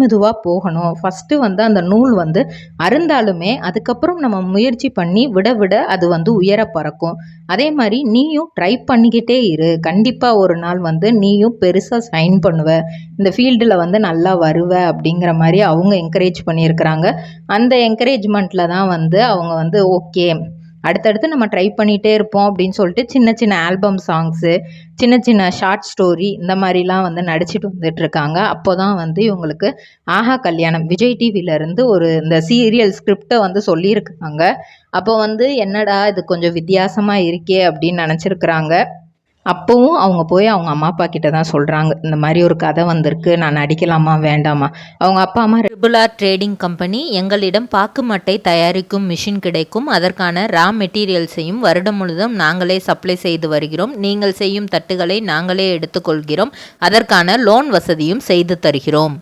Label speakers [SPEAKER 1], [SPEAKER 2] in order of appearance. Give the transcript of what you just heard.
[SPEAKER 1] மெதுவாக போகணும். ஃபஸ்ட்டு வந்து அந்த நூல் வந்து அருந்தாலுமே அதுக்கப்புறம் நம்ம முயற்சி பண்ணி விட விட அது வந்து உயர பறக்கும். அதே மாதிரி நீயும் ட்ரை பண்ணிக்கிட்டே இரு. கண்டிப்பாக ஒரு நாள் வந்து நீயும் பெருசாக ஷைன் பண்ணுவ, இந்த ஃபீல்டில் வந்து நல்லா வருவ அப்படிங்கிற மாதிரி அவங்க என்கரேஜ் பண்ணியிருக்கிறாங்க. அந்த என்கரேஜ்மெண்ட்டில் தான் வந்து அவங்க வந்து ஓகே, அடுத்தடுத்து நம்ம ட்ரை பண்ணிகிட்டே இருப்போம் அப்படின்னு சொல்லிட்டு சின்ன சின்ன ஆல்பம் சாங்ஸு, சின்ன சின்ன ஷார்ட் ஸ்டோரி இந்த மாதிரிலாம் வந்து நடிச்சிட்டு வந்துட்டுருக்காங்க. அப்போ தான் வந்து இவங்களுக்கு ஆஹா கல்யாணம் விஜய் டிவிலேருந்து ஒரு இந்த சீரியல் ஸ்கிரிப்டை வந்து சொல்லியிருக்காங்க. அப்போ வந்து என்னடா இது கொஞ்சம் வித்தியாசமாக இருக்கே அப்படின்னு நினச்சிருக்கிறாங்க. அப்போவும் அவங்க போய் அவங்க அம்மா அப்பா கிட்ட தான் சொல்கிறாங்க, இந்த மாதிரி ஒரு கதை வந்திருக்கு, நான் நடிக்கலாமா வேண்டாமா. அவங்க அப்பா அம்மா
[SPEAKER 2] ட்ரிபிள் ஆர் ட்ரேடிங் கம்பெனி எங்களிடம் பாக்கு மட்டை தயாரிக்கும் மிஷின் கிடைக்கும். அதற்கான ரா மெட்டீரியல்ஸையும் வருடம் முழுதும் நாங்களே சப்ளை செய்து வருகிறோம். நீங்கள் செய்யும் தட்டுகளை நாங்களே எடுத்துக்கொள்கிறோம். அதற்கான லோன் வசதியும் செய்து தருகிறோம்.